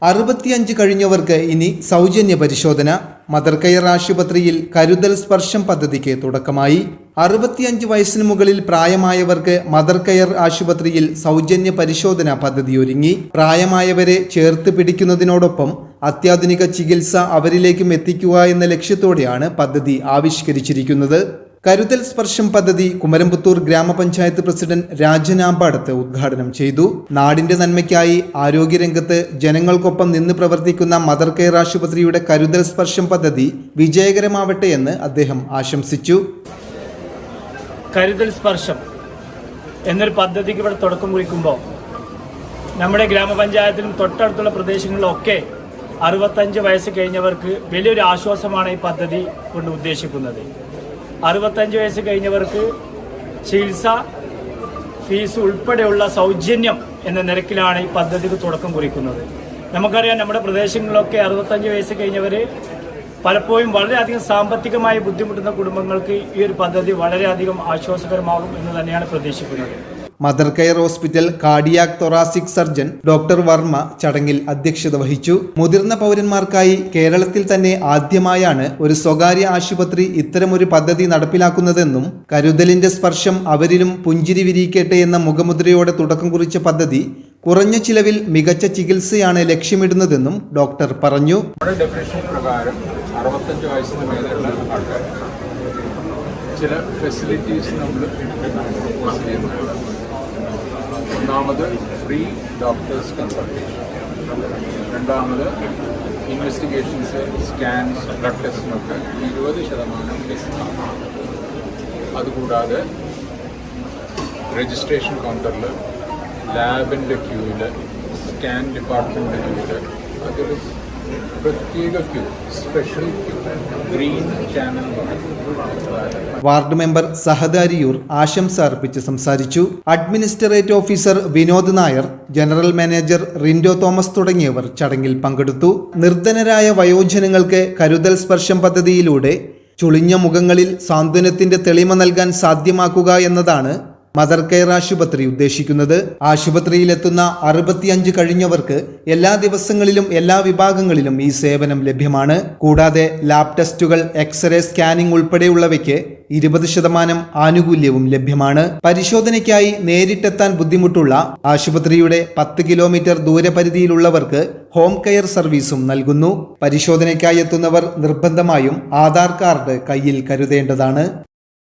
65 കഴിഞ്ഞവർക്ക് ഇനി സൗജന്യ പരിശോധന. മദർ കെയർ ആശുപത്രിയിൽ കരുതൽ സ്പർശം പദ്ധതിക്ക് തുടക്കമായി. 65 വയസ്സിന് മുകളിൽ പ്രായമായവർക്ക് മദർ കെയർ ആശുപത്രിയിൽ സൗജന്യ പരിശോധന പദ്ധതി ഒരുങ്ങി. പ്രായമായവരെ ചേർത്ത് പിടിക്കുന്നതിനോടൊപ്പം അത്യാധുനിക ചികിത്സ അവരിലേക്കും എത്തിക്കുക എന്ന ലക്ഷ്യത്തോടെയാണ് പദ്ധതി ആവിഷ്കരിച്ചിരിക്കുന്നത്. കരുതൽ സ്പർശം പദ്ധതി കുമരംപുത്തൂർ ഗ്രാമപഞ്ചായത്ത് പ്രസിഡന്റ് രാജനാമ്പാടത്ത് ഉദ്ഘാടനം ചെയ്തു. നാടിന്റെ നന്മയ്ക്കായി ആരോഗ്യരംഗത്ത് ജനങ്ങൾക്കൊപ്പം നിന്ന് പ്രവർത്തിക്കുന്ന മദർ കെയർ ആശുപത്രിയുടെ കരുതൽ സ്പർശം പദ്ധതി വിജയകരമാവട്ടെ എന്ന് അദ്ദേഹം ആശംസിച്ചു. കരുതൽ സ്പർശം എന്നൊരു പദ്ധതിക്ക് ഇവിടെ തുടക്കം കുറിക്കുമ്പോൾ നമ്മുടെ ഗ്രാമപഞ്ചായത്തിലും തൊട്ടടുത്തുള്ള പ്രദേശങ്ങളിലൊക്കെ 65 വയസ്സ് കഴിഞ്ഞവർക്ക് വലിയൊരു ആശ്വാസമാണ് ഈ പദ്ധതി കൊണ്ട് ഉദ്ദേശിക്കുന്നത്. 65 വയസ്സ് കഴിഞ്ഞവർക്ക് ചികിത്സ ഫീസ് ഉൾപ്പെടെയുള്ള സൗജന്യം എന്ന നിരക്കിലാണ് ഈ പദ്ധതിക്ക് തുടക്കം കുറിക്കുന്നത്. നമുക്കറിയാം, നമ്മുടെ പ്രദേശങ്ങളിലൊക്കെ 65 വയസ്സ് കഴിഞ്ഞവർ പലപ്പോഴും വളരെയധികം സാമ്പത്തികമായി ബുദ്ധിമുട്ടുന്ന കുടുംബങ്ങൾക്ക് ഈ ഒരു പദ്ധതി വളരെയധികം ആശ്വാസകരമാകും എന്ന് തന്നെയാണ് പ്രതീക്ഷിക്കുന്നത്. Mother care hospital cardiac thoracic surgeon doctor Varma ചടങ്ങിൽ അധ്യക്ഷത വഹിച്ചു. മുതിർന്ന പൗരന്മാർക്കായി കേരളത്തിൽ തന്നെ ആദ്യമായാണ് ഒരു സ്വകാര്യ ആശുപത്രി ഇത്തരമൊരു പദ്ധതി നടപ്പിലാക്കുന്നതെന്നും കരുതലിന്റെ സ്പർശം അവരിലും പുഞ്ചിരി വിരിയിക്കട്ടെ എന്ന മുഖമുദ്രയോടെ തുടക്കം കുറിച്ച പദ്ധതി കുറഞ്ഞ ചിലവിൽ മികച്ച ചികിത്സയാണ് ലക്ഷ്യമിടുന്നതെന്നും ഡോക്ടർ പറഞ്ഞു. ചില ഫെസിലിറ്റീസ് നമ്മൾ പ്രൊപ്പോസ് ചെയ്യുന്നുണ്ട്. ഒന്നാമത് ഫ്രീ ഡോക്ടേഴ്സ് കൺസൾട്ടേഷൻ, രണ്ടാമത് ഇൻവെസ്റ്റിഗേഷൻസ്, സ്കാൻസ്, ബ്ലഡ് ടെസ്റ്റിനൊക്കെ 20% ഡിസ്കൗണ്ട്. അതുകൂടാതെ രജിസ്ട്രേഷൻ കൗണ്ടറിൽ, ലാബിൻ്റെ ക്യൂവിൽ, സ്കാൻ ഡിപ്പാർട്ട്മെൻറ്റിൻ്റെ ക്യൂവിൽ അതൊരു പ്രത്യേക queue, special queue, green channel. Ward member Sahad Ariyur ആശംസ അർപ്പിച്ച് സംസാരിച്ചു. Administrate officer Vinod Nair, general manager Rindo Thomas തുടങ്ങിയവർ ചടങ്ങിൽ പങ്കെടുത്തു. നിർധനരായ വയോജനങ്ങൾക്ക് കരുതൽ സ്പർശം പദ്ധതിയിലൂടെ ചുളിഞ്ഞ മുഖങ്ങളിൽ സാന്ത്വനത്തിന്റെ തെളിമ നൽകാൻ സാധ്യമാക്കുക എന്നതാണ് മദർ കെയർ ആശുപത്രി ഉദ്ദേശിക്കുന്നത്. ആശുപത്രിയിലെത്തുന്ന 65 കഴിഞ്ഞവർക്ക് എല്ലാ ദിവസങ്ങളിലും എല്ലാ വിഭാഗങ്ങളിലും ഈ സേവനം ലഭ്യമാണ്. കൂടാതെ ലാബ് ടെസ്റ്റുകൾ, എക്സ്റേ, സ്കാനിംഗ് ഉൾപ്പെടെയുള്ളവയ്ക്ക് 20% ആനുകൂല്യവും ലഭ്യമാണ്. പരിശോധനയ്ക്കായി നേരിട്ടെത്താൻ ബുദ്ധിമുട്ടുള്ള ആശുപത്രിയുടെ 10 കിലോമീറ്റർ ദൂരപരിധിയിലുള്ളവർക്ക് ഹോം കെയർ സർവീസും നൽകുന്നു. പരിശോധനയ്ക്കായി എത്തുന്നവർ നിർബന്ധമായും ആധാർ കാർഡ് കയ്യിൽ കരുതേണ്ടതാണ്.